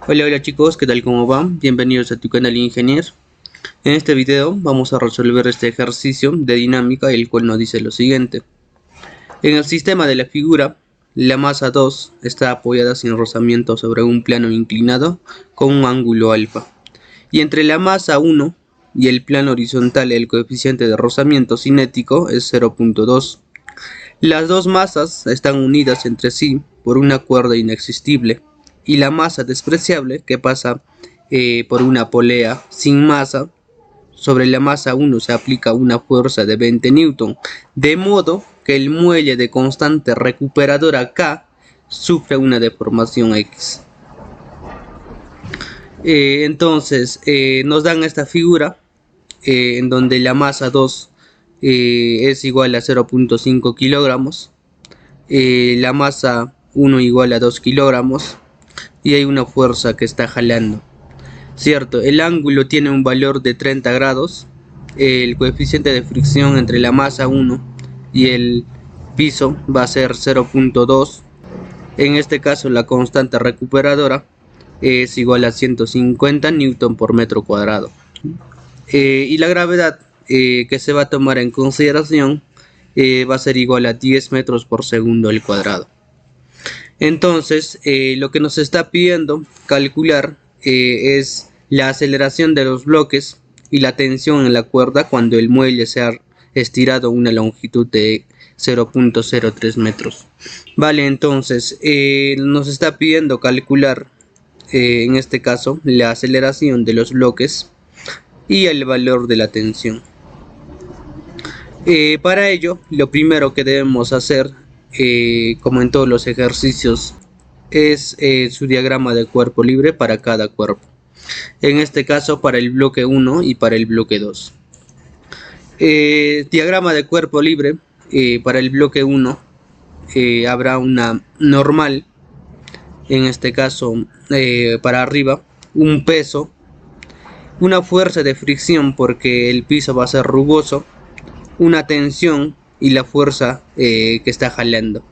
Hola chicos, ¿qué tal? ¿Cómo van? Bienvenidos a tu canal Ingenier. En este video vamos a resolver este ejercicio de dinámica, el cual nos dice lo siguiente. En el sistema de la figura, la masa 2 está apoyada sin rozamiento sobre un plano inclinado con un ángulo alfa. Y entre la masa 1 y el plano horizontal el coeficiente de rozamiento cinético es 0.2. Las dos masas están unidas entre sí por una cuerda inexistible y la masa despreciable que pasa por una polea sin masa. Sobre la masa 1 se aplica una fuerza de 20 newton, de modo que el muelle de constante recuperadora K sufre una deformación X. Entonces nos dan esta figura en donde la masa 2 es igual a 0.5 kilogramos, la masa 1 igual a 2 kilogramos y hay una fuerza que está jalando, ¿cierto? El ángulo tiene un valor de 30 grados, el coeficiente de fricción entre la masa 1 y el piso va a ser 0.2. En este caso la constante recuperadora es igual a 150 newton por metro cuadrado. Y la gravedad que se va a tomar en consideración va a ser igual a 10 metros por segundo al cuadrado. Entonces lo que nos está pidiendo calcular es la aceleración de los bloques y la tensión en la cuerda cuando el muelle se ha estirado una longitud de 0.03 metros. Vale, entonces nos está pidiendo calcular en este caso la aceleración de los bloques y el valor de la tensión. Para ello, lo primero que debemos hacer, como en todos los ejercicios, es su diagrama de cuerpo libre para cada cuerpo. En este caso para el bloque 1 y para el bloque 2. Diagrama de cuerpo libre. Para el bloque 1 habrá una normal, en este caso para arriba, un peso, una fuerza de fricción porque el piso va a ser rugoso, una tensión y la fuerza que está jalando.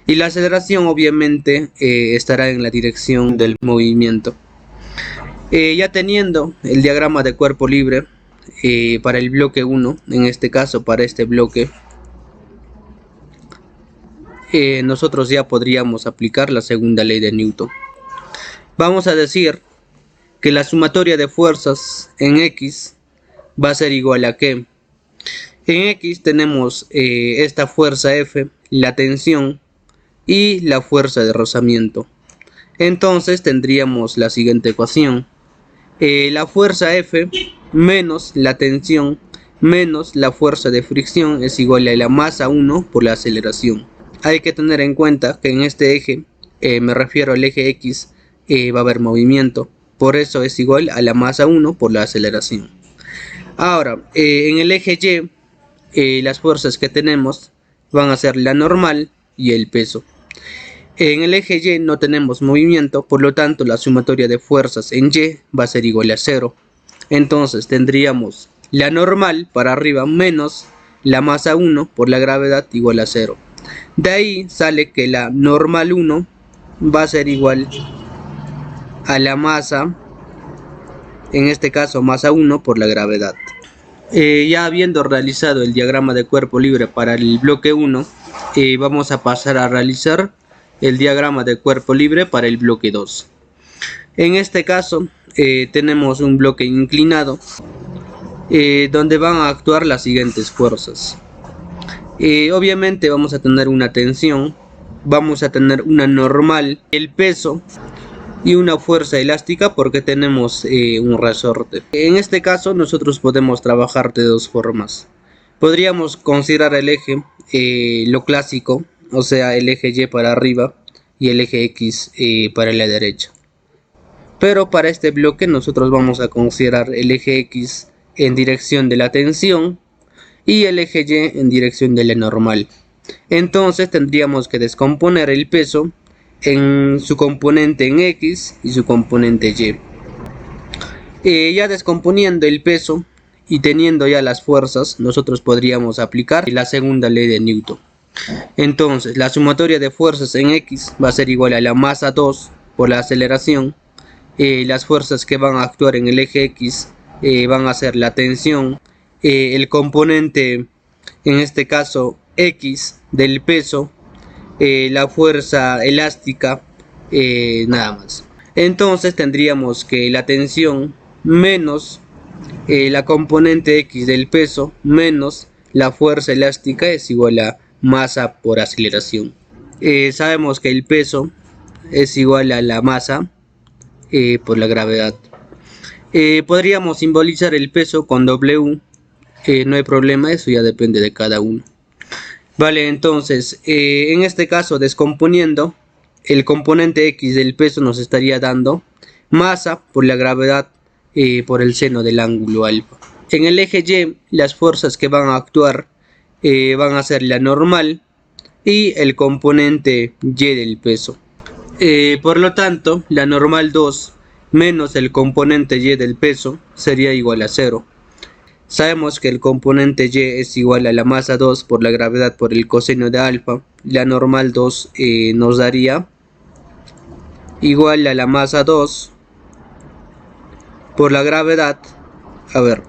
Y la aceleración obviamente estará en la dirección del movimiento. Ya teniendo el diagrama de cuerpo libre para el bloque 1, en este caso para este bloque, nosotros ya podríamos aplicar la segunda ley de Newton. Vamos a decir que la sumatoria de fuerzas en X va a ser igual a que en X tenemos esta fuerza F, la tensión y la fuerza de rozamiento. Entonces tendríamos la siguiente ecuación. La fuerza F menos la tensión menos la fuerza de fricción es igual a la masa 1 por la aceleración. Hay que tener en cuenta que en este eje, me refiero al eje X, va a haber movimiento. Por eso es igual a la masa 1 por la aceleración. Ahora, en el eje Y, las fuerzas que tenemos van a ser la normal y el peso. En el eje Y no tenemos movimiento, por lo tanto la sumatoria de fuerzas en Y va a ser igual a 0. Entonces tendríamos la normal para arriba menos la masa 1 por la gravedad igual a 0. De ahí sale que la normal 1 va a ser igual a la masa, en este caso masa 1 por la gravedad. Ya habiendo realizado el diagrama de cuerpo libre para el bloque 1, vamos a pasar a realizar el diagrama de cuerpo libre para el bloque 2. En este caso tenemos un bloque inclinado donde van a actuar las siguientes fuerzas. Obviamente vamos a tener una tensión, vamos a tener una normal, el peso y una fuerza elástica porque tenemos un resorte. En este caso nosotros podemos trabajar de dos formas. Podríamos considerar el eje lo clásico, o sea el eje Y para arriba y el eje X para la derecha. Pero para este bloque nosotros vamos a considerar el eje X en dirección de la tensión y el eje Y en dirección de la normal. Entonces tendríamos que descomponer el peso en su componente en X y su componente Y. Ya descomponiendo el peso y teniendo ya las fuerzas, nosotros podríamos aplicar la segunda ley de Newton. Entonces la sumatoria de fuerzas en X va a ser igual a la masa 2 por la aceleración las fuerzas que van a actuar en el eje X van a ser la tensión, el componente, en este caso X del peso, la fuerza elástica, nada más. Entonces tendríamos que la tensión menos la componente X del peso menos la fuerza elástica es igual a masa por aceleración. Sabemos que el peso es igual a la masa por la gravedad. Podríamos simbolizar el peso con W, no hay problema, eso ya depende de cada uno. Vale, entonces, en este caso, descomponiendo, el componente X del peso nos estaría dando masa por la gravedad por el seno del ángulo alfa. En el eje Y, las fuerzas que van a actuar van a ser la normal y el componente Y del peso. Por lo tanto, la normal 2 menos el componente Y del peso sería igual a 0. Sabemos que el componente Y es igual a la masa 2 por la gravedad por el coseno de alfa. La normal 2 nos daría igual a la masa 2 por la gravedad. A ver.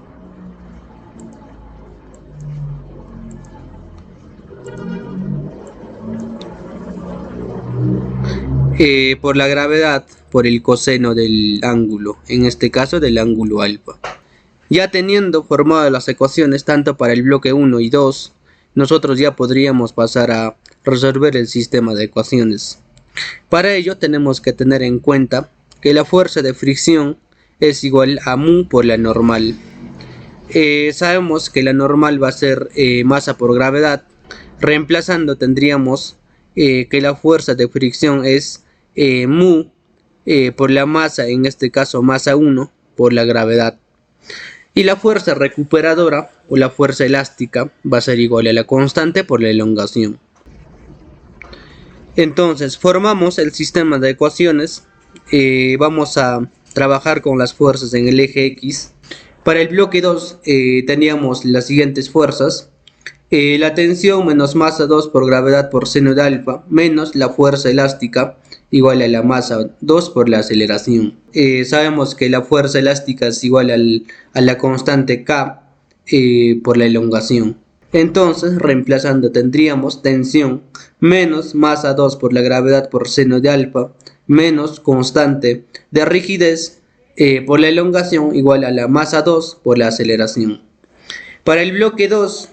Por la gravedad por el coseno del ángulo, en este caso del ángulo alfa. Ya teniendo formadas las ecuaciones tanto para el bloque 1 y 2, nosotros ya podríamos pasar a resolver el sistema de ecuaciones. Para ello tenemos que tener en cuenta que la fuerza de fricción es igual a mu por la normal. Sabemos que la normal va a ser masa por gravedad. Reemplazando tendríamos que la fuerza de fricción es mu por la masa, en este caso masa 1 por la gravedad. Y la fuerza recuperadora o la fuerza elástica va a ser igual a la constante por la elongación. Entonces formamos el sistema de ecuaciones. Vamos a trabajar con las fuerzas en el eje X. Para el bloque 2 teníamos las siguientes fuerzas. La tensión menos masa 2 por gravedad por seno de alfa menos la fuerza elástica igual a la masa 2 por la aceleración. Sabemos que la fuerza elástica es igual a la constante K por la elongación. Entonces, reemplazando tendríamos tensión menos masa 2 por la gravedad por seno de alfa menos constante de rigidez por la elongación igual a la masa 2 por la aceleración. Para el bloque 2,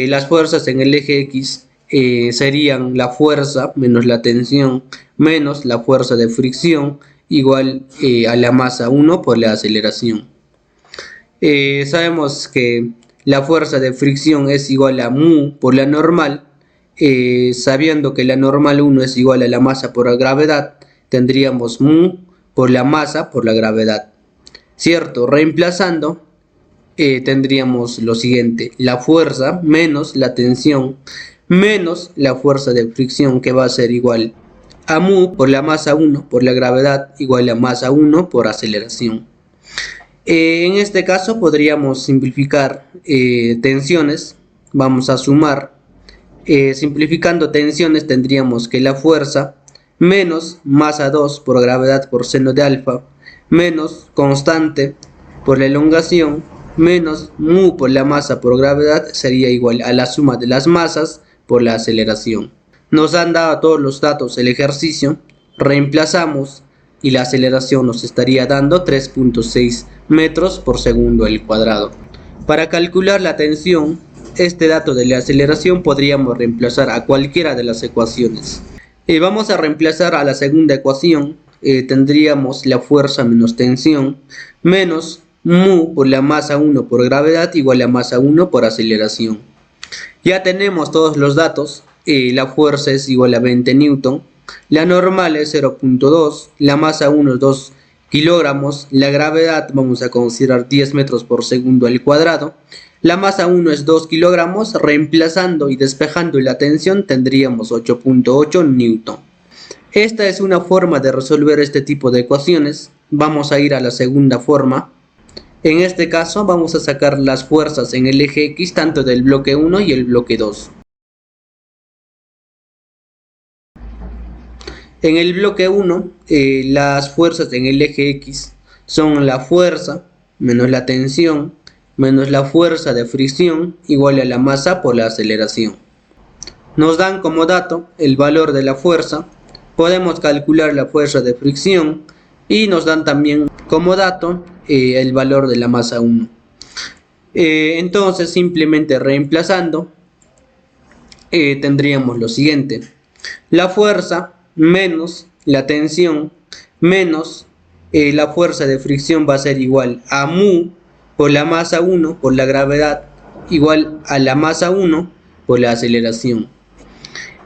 las fuerzas en el eje X serían la fuerza menos la tensión menos la fuerza de fricción igual a la masa 1 por la aceleración. Sabemos que la fuerza de fricción es igual a mu por la normal. Sabiendo que la normal 1 es igual a la masa por la gravedad, tendríamos mu por la masa por la gravedad. ¿Cierto? Reemplazando tendríamos lo siguiente: la fuerza menos la tensión menos la fuerza de fricción, que va a ser igual a mu por la masa 1 por la gravedad igual a masa 1 por aceleración. En este caso podríamos simplificar tensiones. Vamos a sumar. Simplificando tensiones tendríamos que la fuerza menos masa 2 por gravedad por seno de alfa menos constante por la elongación menos mu por la masa por gravedad sería igual a la suma de las masas por la aceleración. Nos han dado todos los datos el ejercicio, reemplazamos y la aceleración nos estaría dando 3.6 metros por segundo al cuadrado. Para calcular la tensión, este dato de la aceleración podríamos reemplazar a cualquiera de las ecuaciones. Vamos a reemplazar a la segunda ecuación. Tendríamos la fuerza menos tensión menos mu por la masa 1 por gravedad igual a masa 1 por aceleración. Ya tenemos todos los datos. La fuerza es igual a 20 newton, la normal es 0.2, la masa 1 es 2 kilogramos, la gravedad vamos a considerar 10 metros por segundo al cuadrado, la masa 1 es 2 kilogramos, reemplazando y despejando la tensión tendríamos 8.8 newton. Esta es una forma de resolver este tipo de ecuaciones. Vamos a ir a la segunda forma. En este caso vamos a sacar las fuerzas en el eje X tanto del bloque 1 y el bloque 2. En el bloque 1, las fuerzas en el eje X son la fuerza menos la tensión menos la fuerza de fricción igual a la masa por la aceleración. Nos dan como dato el valor de la fuerza, podemos calcular la fuerza de fricción y nos dan también como dato el valor de la masa 1. Entonces simplemente reemplazando tendríamos lo siguiente: la fuerza menos la tensión menos la fuerza de fricción va a ser igual a mu por la masa 1 por la gravedad igual a la masa 1 por la aceleración.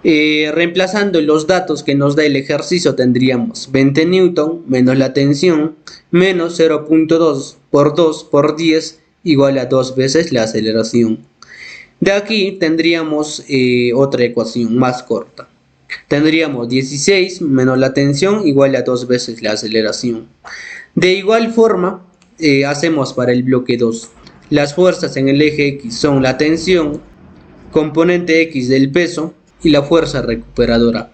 Reemplazando los datos que nos da el ejercicio tendríamos 20 newton menos la tensión menos 0.2 por 2 por 10 igual a 2 veces la aceleración. De aquí tendríamos otra ecuación más corta. Tendríamos 16 menos la tensión igual a 2 veces la aceleración. De igual forma hacemos para el bloque 2. Las fuerzas en el eje X son la tensión, componente X del peso y la fuerza recuperadora.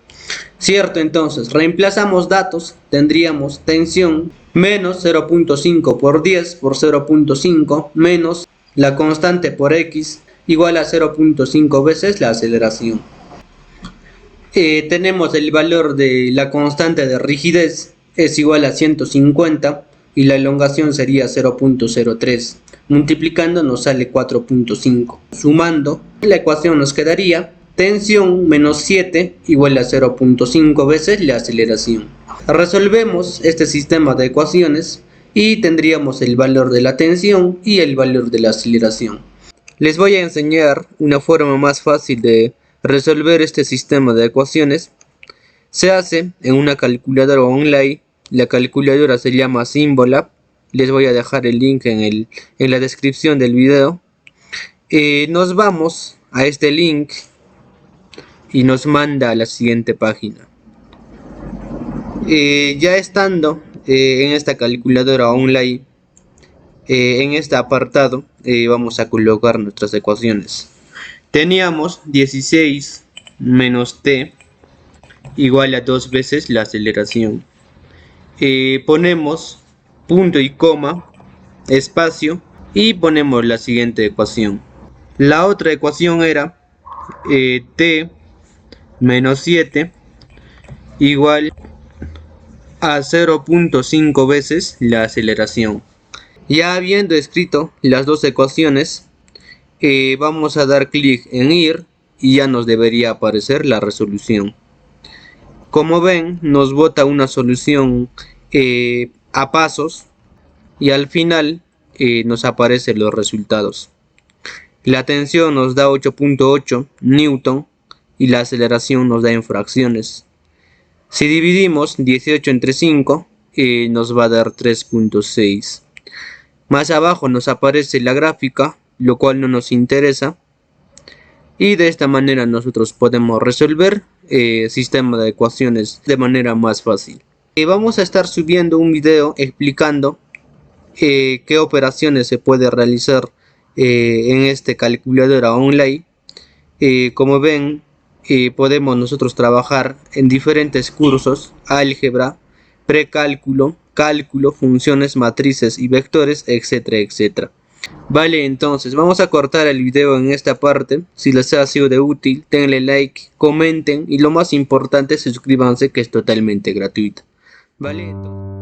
Cierto, entonces reemplazamos datos, tendríamos tensión menos 0.5 por 10 por 0.5 menos la constante por X igual a 0.5 veces la aceleración. Tenemos el valor de la constante de rigidez es igual a 150 y la elongación sería 0.03. Multiplicando nos sale 4.5. Sumando, la ecuación nos quedaría tensión menos 7 igual a 0.5 veces la aceleración. Resolvemos este sistema de ecuaciones y tendríamos el valor de la tensión y el valor de la aceleración. Les voy a enseñar una forma más fácil de resolver este sistema de ecuaciones. Se hace en una calculadora online. La calculadora se llama Symbolab. Les voy a dejar el link en la descripción del video. Nos vamos a este link y nos manda a la siguiente página. Ya estando en esta calculadora online, en este apartado vamos a colocar nuestras ecuaciones. Teníamos 16 menos t igual a 2 veces la aceleración. Ponemos punto y coma, espacio, y ponemos la siguiente ecuación. La otra ecuación era t menos 7 igual a 0.5 veces la aceleración. Ya habiendo escrito las dos ecuaciones, vamos a dar clic en ir y ya nos debería aparecer la resolución. Como ven, nos bota una solución a pasos y al final nos aparecen los resultados. La tensión nos da 8.8 newton y la aceleración nos da en fracciones. Si dividimos 18 entre 5 nos va a dar 3.6. Más abajo nos aparece la gráfica, lo cual no nos interesa. Y de esta manera nosotros podemos resolver sistema de ecuaciones de manera más fácil. Vamos a estar subiendo un video explicando qué operaciones se puede realizar en esta calculadora online. Como ven, podemos nosotros trabajar en diferentes cursos: álgebra, precálculo, cálculo, funciones, matrices y vectores, etcétera, etcétera. Vale, entonces vamos a cortar el video en esta parte. Si les ha sido de útil, denle like, comenten y lo más importante, suscríbanse, que es totalmente gratuito. Vale, entonces.